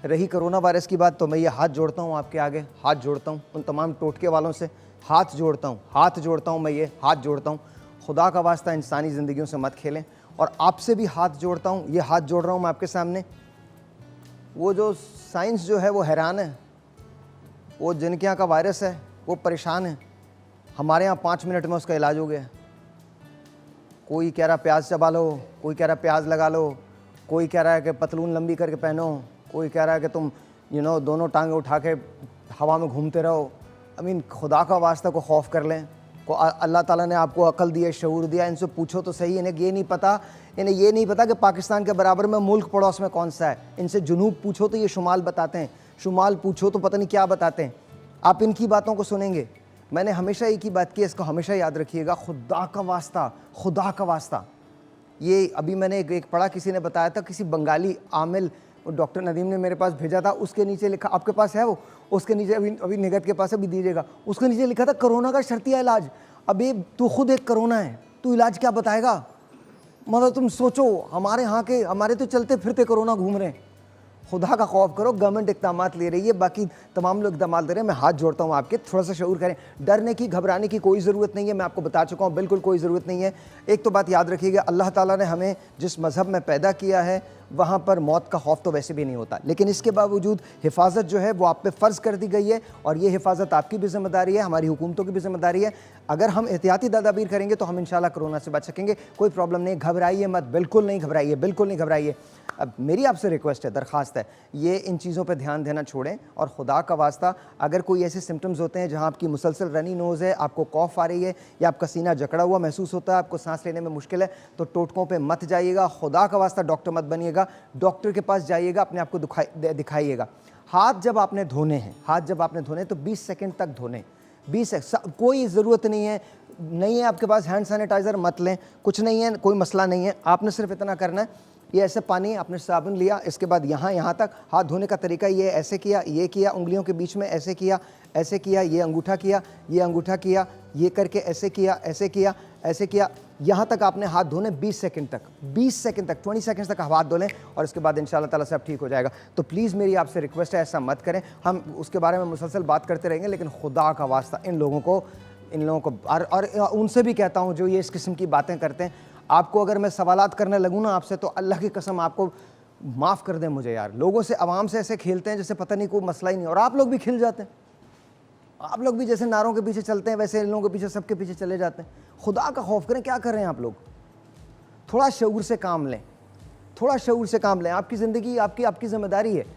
रही corona virus की बात, तो मैं ये हाथ जोड़ता हूँ आपके आगे, हाथ जोड़ता हूँ उन तमाम टोटके वालों से, हाथ जोड़ता हूँ मैं ये हाथ जोड़ता हूँ। खुदा का वास्ता इंसानी ज़िंदगियों से मत खेलें। और आपसे भी हाथ जोड़ता हूँ, ये हाथ जोड़ रहा हूँ मैं आपके सामने। वो जो साइंस जो है वो हैरान है, वो जिनके यहाँ का वायरस है वो परेशान है। हमारे यहाँ 5 मिनट में उसका इलाज हो गया। कोई कह रहा प्याज चबा लो, कोई कह रहा प्याज लगा लो, कोई कह रहा है कि पतलून लंबी करके पहनो, कोई कह रहा है कि तुम दोनों टांगे उठा के हवा में घूमते रहो। खुदा का वास्ता को खौफ कर लें। को अल्लाह ताला ने आपको अकल दी है, शऊर दिया, इनसे पूछो तो सही। इन्हें ये नहीं पता कि पाकिस्तान के बराबर में मुल्क पड़ोस में कौन सा है। इनसे जुनूब पूछो तो ये शुमाल बताते हैं, शुमाल पूछो तो पता नहीं क्या बताते हैं। आप इनकी बातों को सुनेंगे। मैंने हमेशा एक ही बात की, इसको हमेशा याद रखिएगा, खुदा का वास्ता, खुदा का वास्ता। ये अभी मैंने एक पढ़ा, किसी ने बताया था, किसी बंगाली आमिल, डॉक्टर नदीम ने मेरे पास भेजा था, उसके नीचे लिखा, आपके पास है वो, उसके नीचे अभी निगत के पास अभी दीजिएगा, उसके नीचे लिखा था कोरोना का शर्तिया इलाज। अबे तू खुद एक कोरोना है, तू इलाज क्या बताएगा? मतलब तुम सोचो, हमारे तो चलते फिरते कोरोना घूम रहे हैं। खुदा का खौफ करो। गवर्नमेंट इक़दाम ले रही है, बाकी तमाम लोग इक़दाम दे रहे हैं। मैं हाथ जोड़ता हूँ आपके, थोड़ा सा शऊर करें। डरने की, घबराने की कोई ज़रूरत नहीं है, मैं आपको बता चुका हूँ, बिल्कुल कोई ज़रूरत नहीं है। एक तो बात याद रखिएगा, अल्लाह ताला ने हमें जिस मज़हब में पैदा किया है वहाँ पर मौत का खौफ तो वैसे भी नहीं होता, लेकिन इसके बावजूद हिफाजत जो है वो आप पे फ़र्ज़ कर दी गई है, और ये हिफाजत आपकी भी ज़िम्मेदारी है, हमारी हुकूमतों की भी ज़िम्मेदारी है। अगर हम एहतियाती तदाबीर करेंगे तो हम इंशाल्लाह कोरोना से बच सकेंगे। कोई प्रॉब्लम नहीं, घबराइए मत, बिल्कुल नहीं घबराइए, बिल्कुल नहीं घबराइए। अब मेरी आपसे रिक्वेस्ट है, दरख्वास्त है, ये इन चीज़ों पे ध्यान देना छोड़ें। और खुदा का वास्ता, अगर कोई ऐसे सिम्टम्स होते हैं जहाँ आपकी मुसलसल रनी नोज़ है, आपको कॉफ आ रही है, या आपका सीना जकड़ा हुआ महसूस होता है, आपको सांस लेने में मुश्किल है, तो टोटकों पे मत जाइएगा। खुदा का वास्ता डॉक्टर मत बनिएगा, डॉक्टर के पास जाइएगा, अपने आप को दिखाइएगा। हाथ जब आपने धोने हैं तो 20 सेकंड तक धोने, 20 कोई ज़रूरत नहीं है आपके पास हैंड सैनिटाइज़र मत लें, कुछ नहीं है, कोई मसला नहीं है। आपने सिर्फ इतना करना है, ये ऐसे पानी, आपने साबुन लिया, इसके बाद यहाँ तक हाथ धोने का तरीका ये ऐसे किया, ये किया, उंगलियों के बीच में ऐसे किया, ये अंगूठा किया, ये करके ऐसे किया, यहाँ तक आपने हाथ धोने 20 सेकंड तक, 20 सेकंड तक हाथ धो लें, और इसके बाद इंशाल्लाह ताला सब ठीक हो जाएगा। तो प्लीज़ मेरी आपसे रिक्वेस्ट है, ऐसा मत करें। हम उसके बारे में मुसलसल बात करते रहेंगे, लेकिन खुदा का वास्ता इन लोगों को और उनसे भी कहता हूँ जो ये इस किस्म की बातें करते हैं, आपको अगर मैं सवालात करने लगूँ ना आपसे, तो अल्लाह की कसम आपको माफ़ कर दें मुझे यार। लोगों से, आवाम से ऐसे खेलते हैं जैसे पता नहीं कोई मसला ही नहीं, और आप लोग भी खिल जाते हैं। आप लोग भी जैसे नारों के पीछे चलते हैं वैसे इन लोगों के पीछे, सबके पीछे चले जाते हैं। खुदा का खौफ करें, क्या कर रहे हैं आप लोग? थोड़ा शऊर से काम लें, आपकी ज़िंदगी आपकी ज़िम्मेदारी है।